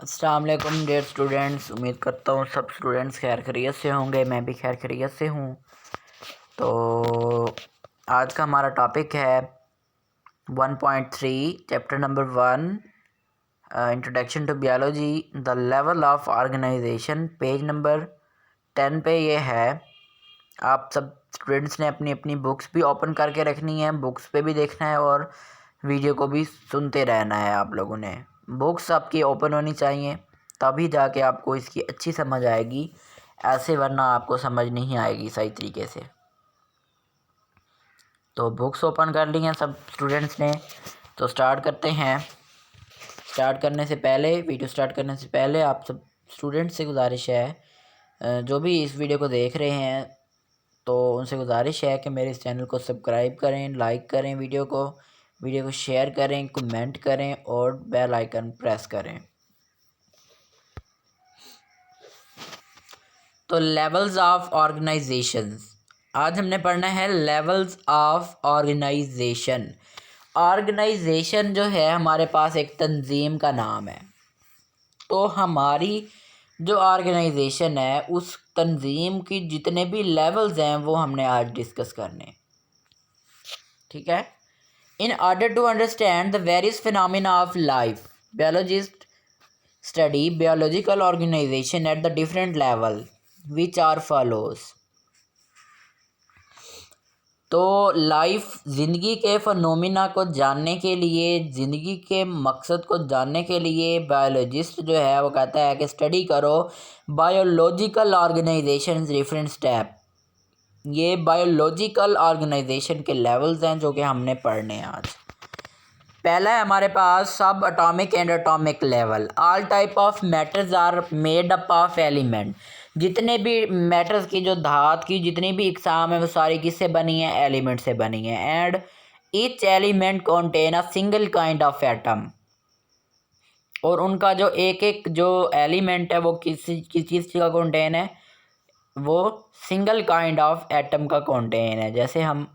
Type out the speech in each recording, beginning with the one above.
अस्सलाम वालेकुम dear students. उम्मीद करता हूँ सब स्टूडेंट्स खैर खैरियत से होंगे। मैं भी खैर खैरियत से हूँ। तो आज का हमारा टॉपिक है 1.3 chapter number 1 introduction to biology the level of organisation. Page number 10 पे ये है। आप सब स्टूडेंट्स ने अपनी अपनी बुक्स भी ओपन करके रखनी है, बुक्स पे भी देखना है और वीडियो को भी सुनते रहना है। आप लोगों ने बुक्स आपकी ओपन होनी चाहिए, तभी जाके आपको इसकी अच्छी समझ आएगी, ऐसे वरना आपको समझ नहीं आएगी सही तरीके से। तो बुक्स ओपन कर ली हैं सब स्टूडेंट्स ने, तो स्टार्ट करते हैं। स्टार्ट करने से पहले, वीडियो स्टार्ट करने से पहले आप सब स्टूडेंट्स से गुजारिश है, जो भी इस वीडियो को देख रहे हैं, तो उनसे गुजारिश है कि मेरे इस चैनल को सब्सक्राइब करें, लाइक करें, वीडियो को शेयर करें, कमेंट करें और बेल आइकन प्रेस करें। तो लेवल्स ऑफ ऑर्गेनाइजेशंस, आज हमने पढ़ना है लेवल्स ऑफ ऑर्गेनाइजेशन। ऑर्गेनाइजेशन जो है हमारे पास एक तंजीम का नाम है। तो हमारी जो ऑर्गेनाइजेशन है उस तंजीम की जितने भी लेवल्स हैं वो हमने आज डिस्कस करने, ठीक है। In order to understand the various phenomena of life, biologists study biological organization at the different level which are follows। तो लाइफ, ज़िंदगी के फिनोमिना को जानने के लिए, ज़िंदगी के मकसद को जानने के लिए बायोलॉजिस्ट जो है वो कहता है कि स्टडी करो बायोलॉजिकल ऑर्गेनाइजेशन डिफरेंट स्टेप। ये बायोलॉजिकल ऑर्गेनाइजेशन के लेवल्स हैं जो कि हमने पढ़ने हैं आज। पहला है हमारे पास सब atomic and atomic level. All type of matters are made up of element. जितने भी मैटर्स की, जो धात की जितनी भी इकसाम है वो सारी किससे बनी है? एलिमेंट से बनी है। And each element contain a single kind of atom. और उनका जो एक एक जो एलिमेंट है वो किस चीज़ का कंटेन है? वो सिंगल काइंड ऑफ एटम का कंटेन है। जैसे हम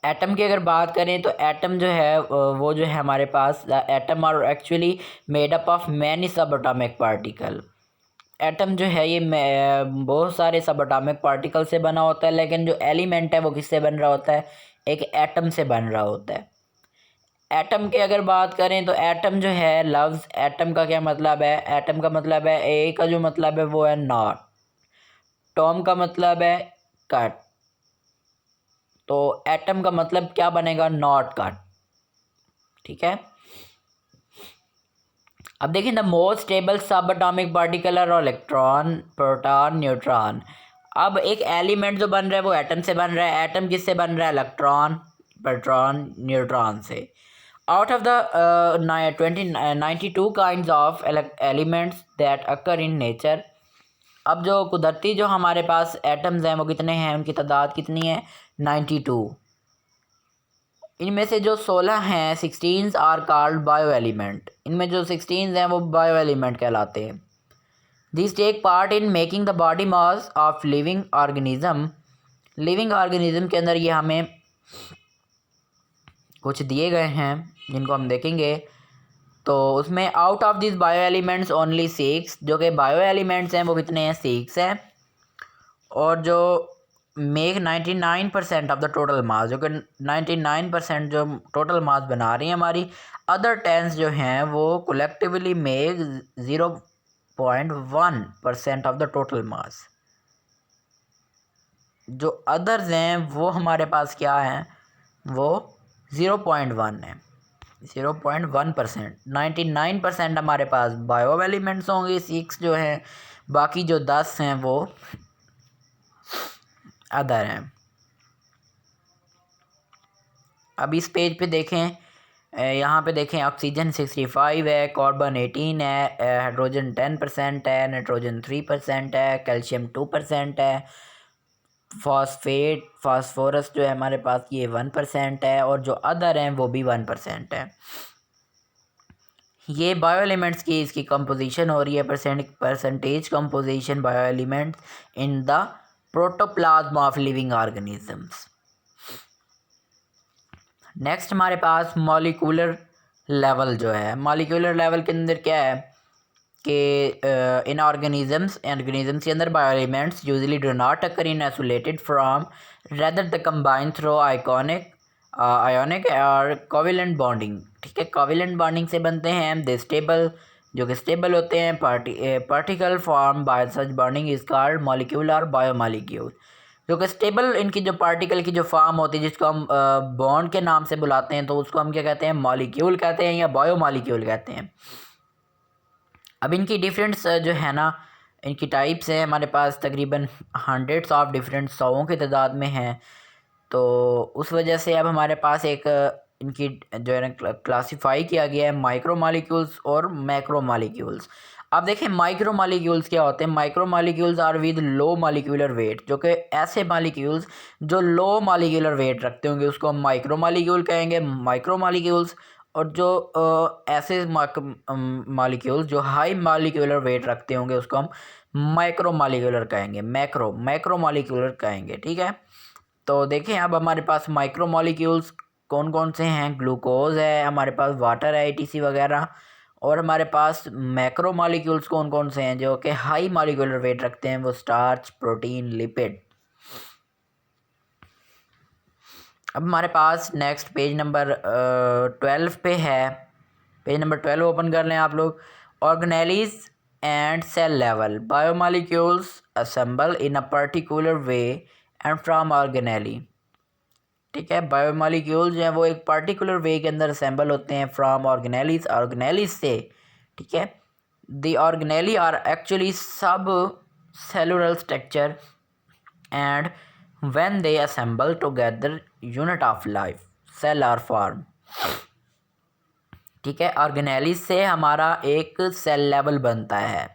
एटम की अगर बात करें तो एटम जो है वो जो है हमारे पास, atom are actually made up of many subatomic particle. Atom जो है ये बहुत सारे सब एटॉमिक पार्टिकल से बना होता है, लेकिन जो एलिमेंट है वो किससे बन रहा होता है? एक एटम से बन रहा होता है। एटम की अगर बात करें तो एटम जो है, लफ्ज़ एटम का क्या मतलब है? एटम का मतलब है, ए का जो मतलब है वो है नॉट, टॉम का मतलब है कट। तो एटम का मतलब क्या बनेगा? नॉट कट, ठीक है। अब देखिए, द मोस्ट स्टेबल सब एटॉमिक पार्टिकल और इलेक्ट्रॉन, प्रोटॉन, न्यूट्रॉन। अब एक एलिमेंट जो बन रहा है वो एटम से बन रहा है। एटम किससे बन रहा है? इलेक्ट्रॉन, प्रोटॉन, न्यूट्रॉन से। Out of the 92 kinds of elements that occur in nature. अब जो कुदरती जो हमारे पास एटम्स हैं वो कितने हैं? उनकी तादाद कितनी है? 92। इनमें से जो 16 हैं, 16 आर कॉल्ड बायो एलिमेंट। इनमें जो 16 हैं वो बायो एलिमेंट कहलाते हैं। This take part in making the body mass of living organism. Living organism के अंदर ये हमें कुछ दिए गए हैं जिनको हम देखेंगे। तो उसमें out of this bio elements only 6, जो कि बायो एलिमेंट्स हैं वो कितने हैं? 6 हैं। और जो make 99% of the total mass, जो कि 99% जो टोटल मास बना रही हैं हमारी। अदर 10 जो हैं वो collectively make 0.1% of the total mass. जो अदर्स हैं वो हमारे पास क्या हैं? वो 0.1 है, 0.1%। 99% हमारे पास बायो एलिमेंट्स होंगे, 6 जो हैं, बाकी जो 10 हैं वो अदर हैं। अब इस पेज पे देखें, यहाँ पे देखें, ऑक्सीजन 65 है, कार्बन 18 है, हाइड्रोजन 10% है, नाइट्रोजन 3% है, कैल्शियम 2% है, फास्फोरस जो है हमारे पास ये 1% है, और जो अदर हैं वो भी 1% है। ये बायो एलिमेंट्स की इसकी कंपोजिशन हो रही है, percentage composition bio elements in the protoplasm of living organisms. Next हमारे पास मॉलिक्यूलर लेवल जो है, मॉलिक्यूलर लेवल के अंदर क्या है कि इन ऑर्गेनिजम्स के अंदर bio elements usually do not occur in isolated from rather the combine through ionic और कोवेलेंट बॉन्डिंग। ठीक है, कोवेलेंट बॉन्डिंग से बनते हैं। दे स्टेबल, जो कि स्टेबल होते हैं। Particle form by such bonding is called molecular biomolecule. जो कि स्टेबल इनकी जो पार्टिकल की जो फॉर्म होती है जिसको हम बॉन्ड के नाम से बुलाते हैं, तो उसको हम क्या कहते हैं, मॉलिक्यूल कहते हैं या बायोमॉलिक्यूल कहते हैं। अब इनकी डिफरेंट्स जो है ना, इनकी टाइप्स है हमारे पास तकरीबन हंड्रेड्स ऑफ डिफरेंट, सौों की तादाद में हैं। तो उस वजह से अब हमारे पास एक इनकी जो है ना क्लासीफाई किया गया है माइक्रो मॉलिक्यूल्स और मैक्रो मॉलिक्यूल्स। अब देखें माइक्रो मॉलिक्यूल्स क्या होते हैं। Micro molecules are with low molecular weight, जो कि ऐसे मॉलिक्यूल्स जो लो मॉलिक्यूलर वेट रखते होंगे उसको हम माइक्रो मॉलिक्यूल कहेंगे, माइक्रो मॉलिक्यूल्स। और जो ऐसे मॉलिक्यूल्स जो हाई मॉलिक्यूलर वेट रखते होंगे उसको हम माइक्रो मॉलिक्यूलर कहेंगे, मैक्रो मॉलिक्यूलर कहेंगे। ठीक है, तो देखें अब हमारे पास माइक्रो मॉलिक्यूल्स कौन कौन से हैं। ग्लूकोज है, हमारे पास वाटर है, ATC वगैरह। और हमारे पास मैक्रो मॉलिक्यूल्स कौन कौन से हैं जो कि हाई मॉलिक्यूलर वेट रखते हैं, वो स्टार्च, प्रोटीन, लिपिड। अब हमारे पास नेक्स्ट पेज नंबर 12 पे है। पेज नंबर 12 ओपन कर लें आप लोग। Organelles and cell level biomolecules assemble in a particular way and from organelle. ठीक है, बायोमॉलिक्यूल्स जो हैं वो एक पर्टिकुलर वे के अंदर असेंबल होते हैं फ्रॉम ऑर्गेनेलीज से। ठीक है, द ऑर्गेनेली आर एक्चुअली सब cellular structure and when they assemble together unit of life cell are formed। ठीक है, ऑर्गेनेलिस से हमारा एक सेल लेवल बनता है।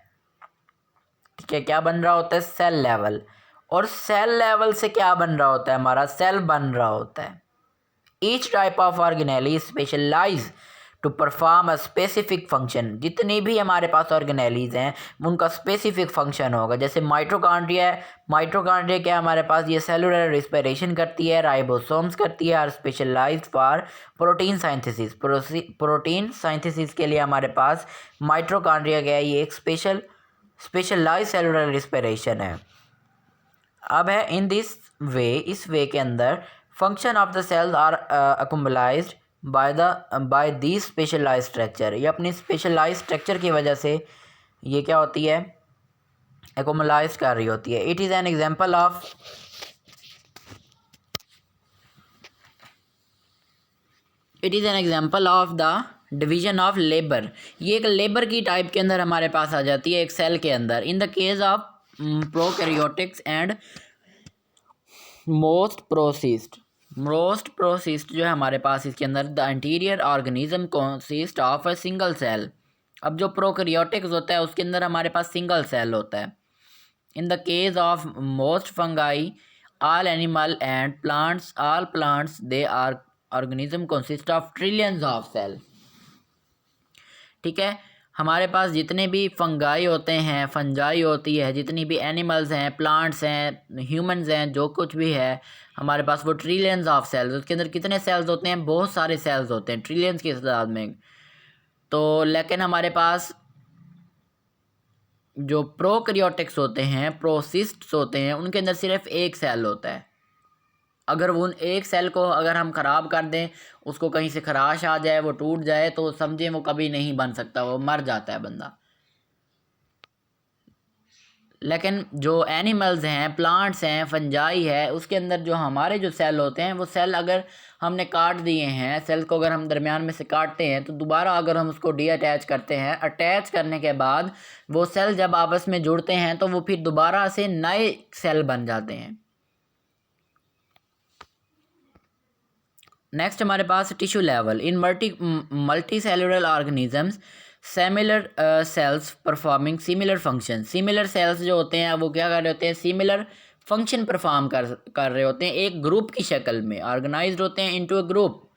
ठीक है, क्या बन रहा होता है, सेल लेवल। और सेल लेवल से क्या बन रहा होता है, हमारा सेल बन रहा होता है। Each type of organelle specialise to perform a specific function. जितनी भी हमारे पास ऑर्गेनेलीज हैं उनका स्पेसिफिक फंक्शन होगा। जैसे माइटोकॉन्ड्रिया है, माइटोकॉन्ड्रिया क्या हमारे पास ये सेलुलर रिस्पिरेशन करती है, राइबोसोम्स करती है, और specialised for protein synthesis. Protein synthesis के लिए हमारे पास माइटोकॉन्ड्रिया क्या है, ये एक स्पेशलाइज सेलुलर रिस्पिरेशन है। अब है इन दिस वे, इस वे के अंदर function of the cells are accomplished by the specialize structure. ये अपनी स्पेशलाइज स्ट्रक्चर की वजह से ये क्या होती है, एकोमलाइज कर रही होती है। It is an example of the division of labour. ये एक लेबर की टाइप के अंदर हमारे पास आ जाती है एक सेल के अंदर। In the case of prokaryotes and most protists जो है हमारे पास इसके अंदर the interior organism consist of a single cell. अब जो प्रोकैरियोटिक्स होता है उसके अंदर हमारे पास सिंगल सेल होता है। In the case of most fungi all animal and plants they are organism consist of trillions of cell. ठीक है, हमारे पास जितने भी फंगाई होते हैं, फंजाई होती है, जितनी भी एनिमल्स हैं, प्लांट्स हैं, ह्यूमंस हैं, जो कुछ भी है हमारे पास वो ट्रिलियंस ऑफ सेल्स। उसके अंदर कितने सेल्स होते हैं, बहुत सारे सेल्स होते हैं, ट्रिलियंस की तादाद में। तो लेकिन हमारे पास जो प्रोकैरियोटिक्स होते हैं, प्रोसिस्ट्स होते हैं, उनके अंदर सिर्फ एक सेल होता है। अगर वो उन एक सेल को अगर हम ख़राब कर दें, उसको कहीं से खराश आ जाए, वो टूट जाए, तो समझें वो कभी नहीं बन सकता, वो मर जाता है बंदा। लेकिन जो एनिमल्स हैं, प्लांट्स हैं, फंजाई है, उसके अंदर जो हमारे जो सेल होते हैं, वो सेल अगर हमने काट दिए हैं, सेल को अगर हम दरमियान में से काटते हैं तो दोबारा अगर हम उसको डी अटैच करते हैं, अटैच करने के बाद वो सेल जब आपस में जुड़ते हैं तो वो फिर दोबारा से नए सेल बन जाते हैं। नेक्स्ट हमारे पास tissue level. In multi cellular organisms similar cells performing similar function. Similar cells जो होते हैं वो क्या कर रहे होते हैं, सिमिलर फंक्शन परफॉर्म कर रहे होते हैं, एक ग्रुप की शक्ल में ऑर्गेनाइज्ड होते हैं इनटू अ ग्रुप।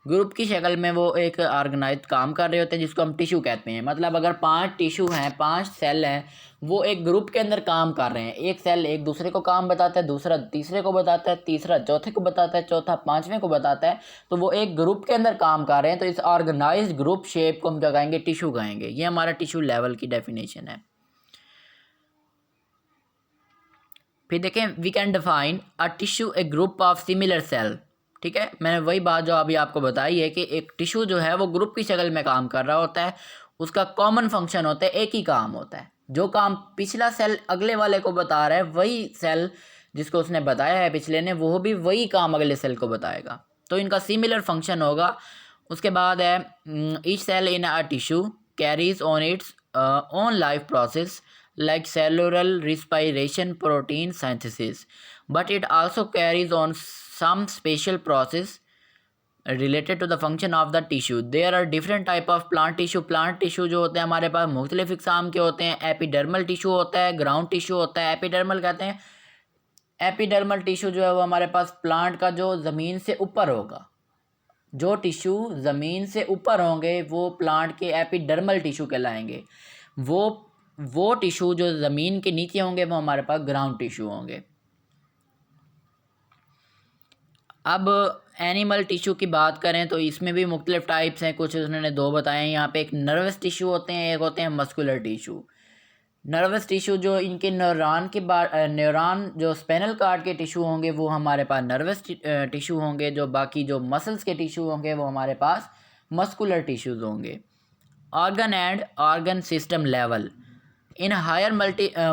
ग्रुप की शक्ल में वो एक ऑर्गेनाइज काम कर रहे होते हैं, जिसको हम टिश्यू कहते हैं। मतलब अगर 5 टिश्यू हैं, 5 सेल हैं, वो एक ग्रुप के अंदर काम कर रहे हैं। एक सेल एक दूसरे को काम बताता है, दूसरा तीसरे को बताता है, तीसरा चौथे को बताता है, चौथा पांचवें को बताता है। तो वो एक ग्रुप के अंदर काम कर रहे हैं। तो इस ऑर्गेनाइज्ड ग्रुप शेप को हम क्या कहेंगे? टिश्यू कहेंगे। ये हमारा टिश्यू लेवल की डेफिनेशन है। फिर देखें, we can define a tissue a group of similar cell. ठीक है, मैंने वही बात जो अभी आपको बताई है कि एक टिश्यू जो है वो ग्रुप की शक्ल में काम कर रहा होता है। उसका कॉमन फंक्शन होता है, एक ही काम होता है। जो काम पिछला सेल अगले वाले को बता रहा है, वही सेल जिसको उसने बताया है पिछले ने, वो भी वही काम अगले सेल को बताएगा। तो इनका सिमिलर फंक्शन होगा। उसके बाद है, each cell in a tissue carries on its own life process like cellular respiration, protein synthesis, but it also carries on some special process related to the function of the tissue. There are different type of plant tissue. Plant tissue जो होते हैं हमारे पास मुख्तलिफ इक़साम के होते हैं। Epidermal tissue होता है, ग्राउंड टिश्यू होता है। एपिडर्मल कहते हैं, एपिडर्मल टिश्यू जो है वो हमारे पास प्लांट का जो ज़मीन से ऊपर होगा। जो टिश्यू ज़मीन से ऊपर होंगे वो प्लांट के एपिडर्मल टिश्यू कहलाएंगे। वो टिश्यू जो ज़मीन के नीचे होंगे वो हमारे पास ग्राउंड टिश्यू होंगे। अब एनिमल टिश्यू की बात करें तो इसमें भी मुख्तलिफ टाइप्स हैं। कुछ उन्होंने 2 बताए हैं यहाँ पे। एक नर्वस टिश्यू होते हैं, एक होते हैं मस्कुलर टिश्यू। नर्वस टिश्यू जो इनके न्यूरॉन जो स्पाइनल कॉर्ड के टिश्यू होंगे वो हमारे पास नर्वस टिश्यू होंगे। जो बाकी जो मसल्स के टिश्यू होंगे वो हमारे पास मस्कुलर टिश्यूज़ होंगे। Organ and organ system level. In higher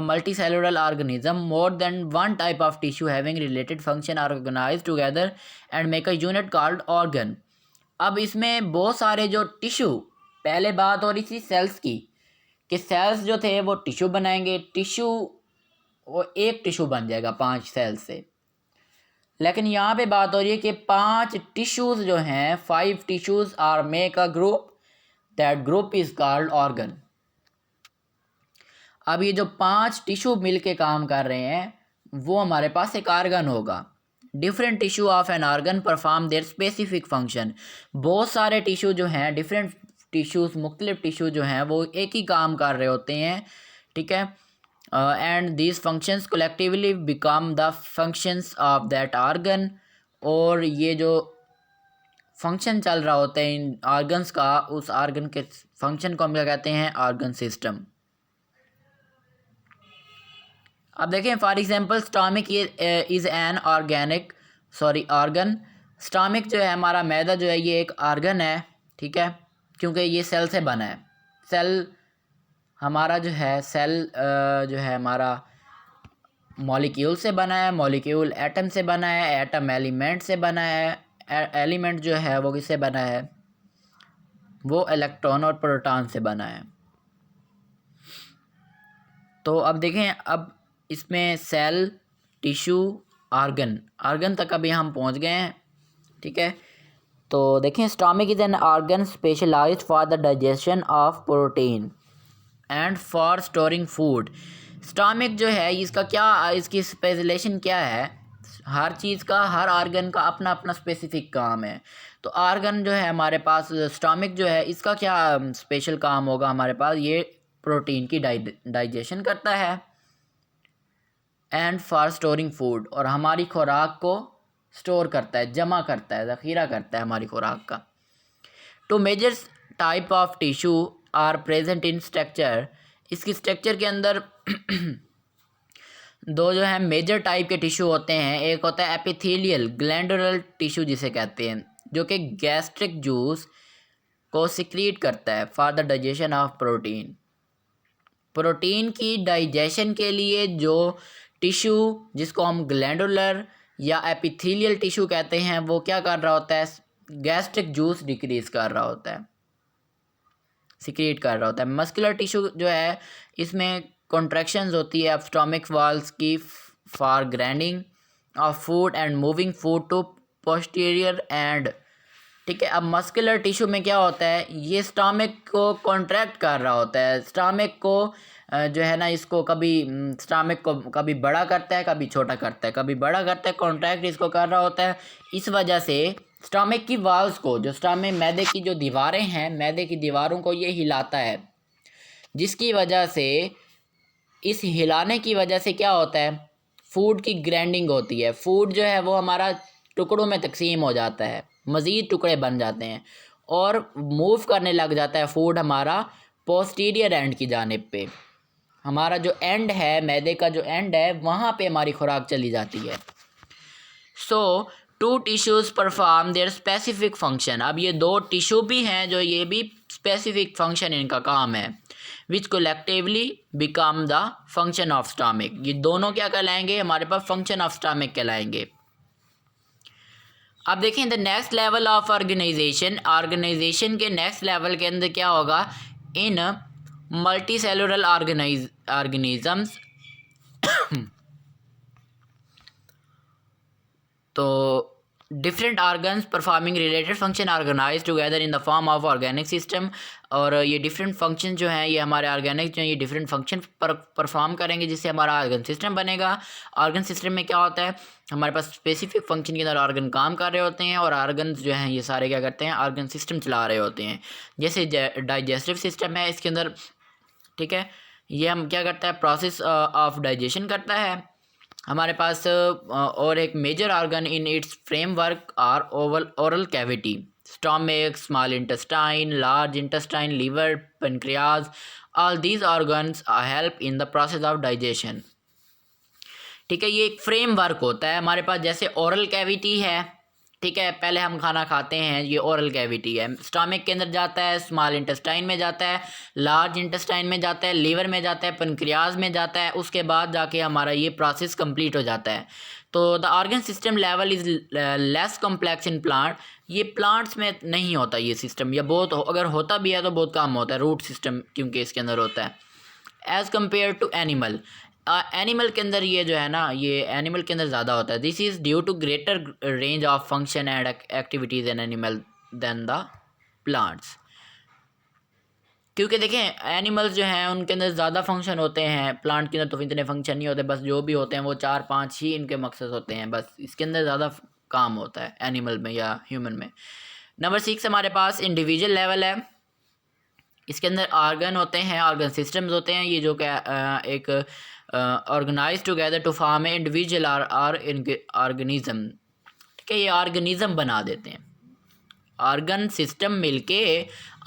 multicellular organism, more than one type of tissue having related function are organized together and make a unit called organ. अब इसमें बहुत सारे जो टिश्यू, पहले बात हो रही थी सेल्स की कि सेल्स जो थे वो टिश्यू बनाएंगे। टिश्यू वो एक टिश्यू बन जाएगा 5 सेल्स से। लेकिन यहाँ पे बात हो रही है कि 5 टिश्यूज़ जो हैं, 5 tissues are make a group, that group is called organ. अब ये जो 5 टिश्यू मिल के काम कर रहे हैं वो हमारे पास एक आर्गन होगा। Different tissue of an organ perform their specific function. बहुत सारे टिश्यू जो हैं, डिफरेंट टिश्यूज़, मुख्तलिफ टिश्यू जो हैं वो एक ही काम कर रहे होते हैं। ठीक है, and these functions collectively become the functions of that organ. और ये जो फंक्शन चल रहा होता है इन आर्गन्स का, उस आर्गन के फंक्शन को हम क्या कहते हैं? Organ system. अब देखें, for example stomach is an organ. Stomach जो है हमारा मैदा जो है ये एक ऑर्गन है। ठीक है, क्योंकि ये सेल से बना है। सेल हमारा जो है जो है हमारा मॉलिक्यूल से बना है। मॉलिक्यूल एटम से बना है। एटम एलिमेंट से बना है। एलिमेंट जो है वो किससे बना है? वो इलेक्ट्रॉन और प्रोटॉन से बना है। तो अब देखें, अब इसमें सेल, टिश्यू, आर्गन तक अभी हम पहुंच गए हैं। ठीक है, तो देखें, stomach is an organ specialised for the digestion of protein and for storing food. Stomach जो है इसकी स्पेशलाइजेशन क्या है? हर चीज़ का, हर आर्गन का अपना अपना स्पेसिफिक काम है। तो आर्गन जो है हमारे पास, स्टमक जो है इसका क्या स्पेशल काम होगा हमारे पास? ये प्रोटीन की डाइजेशन करता है। एंड फॉर स्टोरिंग फूड, और हमारी खुराक को स्टोर करता है, जमा करता है, ज़ख़ीरा करता है हमारी खुराक का। Two major type of tissue are present in structure. इसकी स्ट्रक्चर के अंदर 2 जो है मेजर टाइप के टिश्यू होते हैं। एक होता है एपिथेलियल ग्लैंडुलर टिश्यू जिसे कहते हैं, जो कि गैस्ट्रिक जूस को सिक्रीट करता है for the digestion of protein. Protein की डाइजेशन के लिए जो टिश्यू, जिसको हम ग्लैंडुलर या एपिथेलियल टिश्यू कहते हैं, वो क्या कर रहा होता है? गैस्ट्रिक जूस डिक्रीज कर रहा होता है, सिक्रीट कर रहा होता है। मस्कुलर टिश्यू जो है इसमें कॉन्ट्रैक्शंस होती है स्टमक वॉल्स की for grinding of food and moving food to posterior end. ठीक है, अब मस्कुलर टिश्यू में क्या होता है? ये स्टमक को कॉन्ट्रैक्ट कर रहा होता है। स्टमक को जो है ना, इसको कभी स्टमक को कभी बड़ा करता है, कभी छोटा करता है, कभी बड़ा करता है, कॉन्ट्रैक्ट इसको कर रहा होता है। इस वजह से स्टमक की वाल्स को, जो स्टमक मैदे की जो दीवारें हैं, मैदे की दीवारों को ये हिलाता है, जिसकी वजह से, इस हिलाने की वजह से क्या होता है, फूड की ग्राइंडिंग होती है। फूड जो है वो हमारा टुकड़ों में तकसीम हो जाता है, मज़ीद टुकड़े बन जाते हैं और मूव करने लग जाता है फूड हमारा पोस्टीरियर एंड की जानिब पे। हमारा जो एंड है, मैदे का जो एंड है, वहाँ पे हमारी खुराक चली जाती है। So two tissues perform their specific function. अब ये दो टिश्यू भी हैं जो ये भी स्पेसिफिक फंक्शन इनका काम है, which collectively become the function of stomach. ये दोनों क्या कहलाएंगे, हमारे पास फंक्शन ऑफ स्टमक कहलाएंगे। अब देखें the next level of organisation, organisation के नेक्स्ट लेवल के अंदर क्या होगा, इन मल्टी सेलुलर ऑर्गेनिजम्स तो different organs performing related function organise together in the form of organic system. और ये डिफरेंट फंक्शन जो हैं, ये हमारे ऑर्गेनिक जो हैं, ये डिफरेंट फंक्शन परफॉर्म करेंगे, जिससे हमारा ऑर्गन सिस्टम बनेगा। ऑर्गन सिस्टम में क्या होता है, हमारे पास स्पेसिफिक फंक्शन के अंदर ऑर्गन काम कर रहे होते हैं और ऑर्गन्स जो हैं ये सारे क्या करते हैं, ऑर्गन सिस्टम चला रहे होते हैं। जैसे डाइजेस्टिव सिस्टम है, इसके अंदर ठीक है, ये हम क्या करता है, प्रोसेस ऑफ डाइजेशन करता है। हमारे पास और एक major organ in its framework are oral cavity, stomach, small intestine, large intestine, liver, pancreas, all these organs help in the process of digestion. ठीक है, ये एक फ्रेमवर्क होता है हमारे पास। जैसे ओरल कैविटी है, ठीक है, पहले हम खाना खाते हैं, ये ओरल कैविटी है, स्टमक के अंदर जाता है, स्मॉल इंटेस्टाइन में जाता है, लार्ज इंटेस्टाइन में जाता है, लीवर में जाता है, पेनक्रियाज में जाता है, उसके बाद जाके हमारा ये प्रोसेस कंप्लीट हो जाता है। तो the organ system level is less complex in plant. ये प्लांट्स में नहीं होता ये सिस्टम, या बहुत अगर होता भी है तो बहुत कम होता है, रूट सिस्टम क्योंकि इसके अंदर होता है, as compare to animal. Animal के अंदर ये जो है ना, ये एनिमल के अंदर ज़्यादा होता है। This is due to greater range of function and activities in animal than the plants. क्योंकि देखें एनिमल्स जो हैं उनके अंदर ज़्यादा फंक्शन होते हैं, प्लांट के अंदर तो इतने फंक्शन नहीं होते, बस जो भी होते हैं वो 4-5 ही इनके मकसद होते हैं, बस इसके अंदर ज़्यादा काम होता है एनिमल में या ह्यूमन में। नंबर 6 हमारे पास इंडिविजुअल लेवल है। इसके अंदर ऑर्गन होते हैं, ऑर्गन सिस्टम्स होते हैं, ये जो क्या एक organise together to form a individual or organism. ठीक है, ये ऑर्गेनिज्म बना देते हैं, ऑर्गन सिस्टम मिलके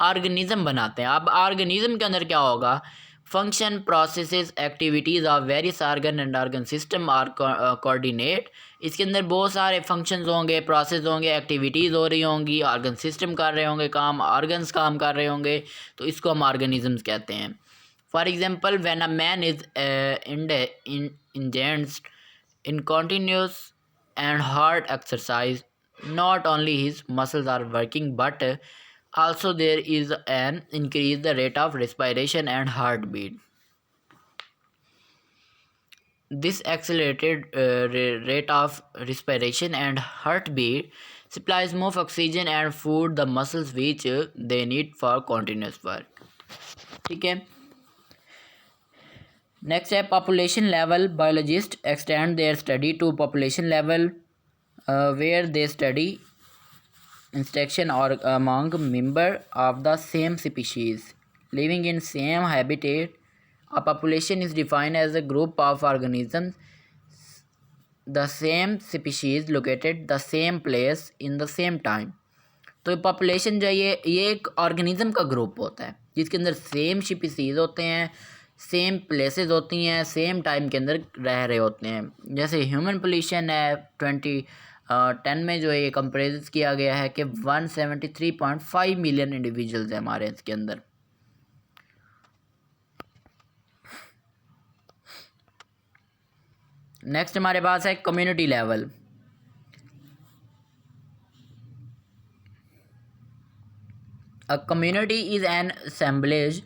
ऑर्गेनिज्म बनाते हैं। अब ऑर्गेनिज्म के अंदर क्या होगा, function, processes, activities of various organ and organ system are coordinate. इसके अंदर बहुत सारे फंक्शंस होंगे, प्रोसेस होंगे, एक्टिविटीज़ हो रही होंगी, ऑर्गन सिस्टम कर रहे होंगे काम, ऑर्गन्स काम कर रहे होंगे, तो इसको हम ऑर्गेनिज्म्स कहते हैं। For example when a man is engaged in continuous and hard exercise, not only his muscles are working but also there is an increase the rate of respiration and heartbeat. This accelerated rate of respiration and heartbeat supplies more oxygen and food the muscles which they need for continuous work. ठीक है, next है population level. Biologist extend their study to population level where they study interaction or among member of the same species living in same habitat. A population is defined as a group of organisms the same species located the same place in the same time. तो population जो है ये एक organism का group होता है जिसके अंदर सेम स्पीसीज होते हैं, सेम प्लेसेस होती हैं, सेम टाइम के अंदर रह रहे होते हैं। जैसे ह्यूमन पॉपुलेशन है 2010 में जो है ये कंपेरिजन किया गया है कि 173.5 मिलियन इंडिविजुअल्स हैं हमारे इसके अंदर। नेक्स्ट हमारे पास है community level. A community is an assemblage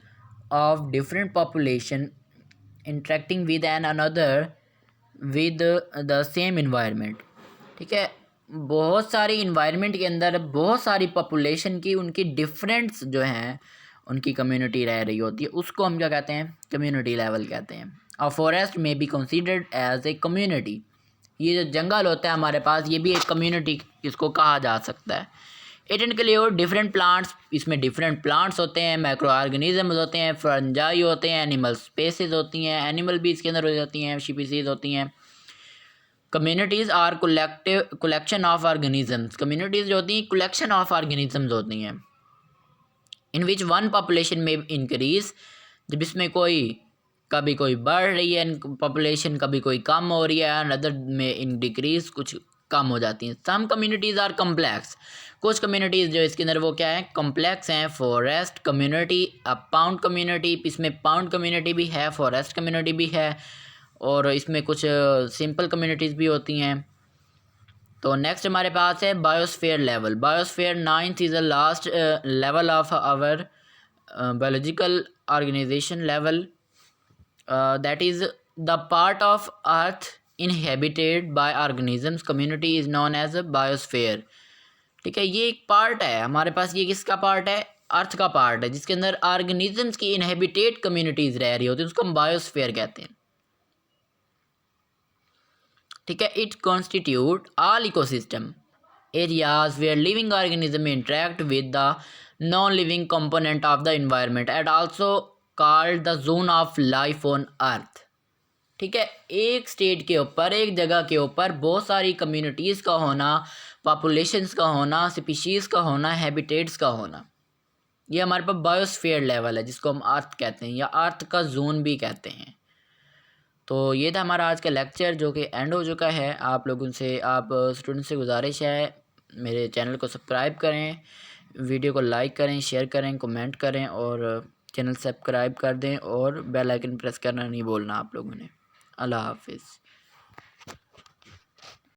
of different population interacting with an another with the same environment. ठीक है, बहुत सारी इन्वायरमेंट के अंदर बहुत सारी पॉपुलेशन की उनकी डिफरेंट्स जो हैं उनकी कम्युनिटी रह रही होती है, उसको हम क्या कहते हैं, कम्युनिटी लेवल कहते हैं। अ फॉरेस्ट में be considered as a community. ये जो जंगल होता है हमारे पास ये भी एक कम्युनिटी इसको कहा जा सकता है। इट इंक्लूड डिफरेंट प्लांट्स, इसमें डिफरेंट प्लांट्स होते हैं, माइक्रो ऑर्गेनिज्म होते हैं, फंजाई होते हैं, एनिमल स्पेसीज होती हैं, एनिमल भी इसके अंदर हो जाती हैं, स्पीसीज होती हैं। Communities are collection of organisms, communities जो होती हैं कलेक्शन ऑफ ऑर्गेनिजम्स होती हैं। इन विच वन पॉपुलेशन में इंक्रीज, जब इसमें कभी कोई बढ़ रही है पॉपुलेशन, कभी कोई कम हो रही है, अनदर में इन डिक्रीज, कुछ कम हो जाती हैं। सम कम्युनिटीज़ आर कम्प्लेक्स, कुछ कम्युनिटीज़ जो इसके अंदर वो क्या है, कम्प्लेक्स हैं। फॉरेस्ट कम्युनिटी, पाउंड कम्युनिटी, इसमें पाउंड कम्युनिटी भी है, फॉरेस्ट कम्युनिटी भी है, और इसमें कुछ सिंपल कम्युनिटीज़ भी होती हैं। तो नेक्स्ट हमारे पास है biosphere level. Biosphere 9th is the last level of our biological organisation level, that is the part of earth inhabited by organisms community is known as a biosphere. ठीक है, ये एक पार्ट है हमारे पास, ये किसका पार्ट है, अर्थ का पार्ट है, जिसके अंदर ऑर्गेनिजम्स की इनहेबिटेड कम्युनिटीज़ रह रही होती है, उसको हम बायोस्फीयर कहते हैं। ठीक है, it constitute all ecosystem areas where living organism interact with the non living component of the environment and also called the zone of life on earth. ठीक है, एक स्टेट के ऊपर, एक जगह के ऊपर बहुत सारी कम्युनिटीज़ का होना, पॉपुलेशंस का होना, स्पीशीज़ का होना, हैबिटेट्स का होना, ये हमारे पास बायोस्फीयर लेवल है, जिसको हम अर्थ कहते हैं या अर्थ का जोन भी कहते हैं। तो ये था हमारा आज का लेक्चर, जो कि एंड हो चुका है। आप लोगों से, आप स्टूडेंट से गुजारिश है, मेरे चैनल को सब्सक्राइब करें, वीडियो को लाइक करें, शेयर करें, कमेंट करें, और चैनल सब्सक्राइब कर दें, और बेल आइकन प्रेस करना नहीं भूलना आप लोगों ने। अल्लाह हाफिज़।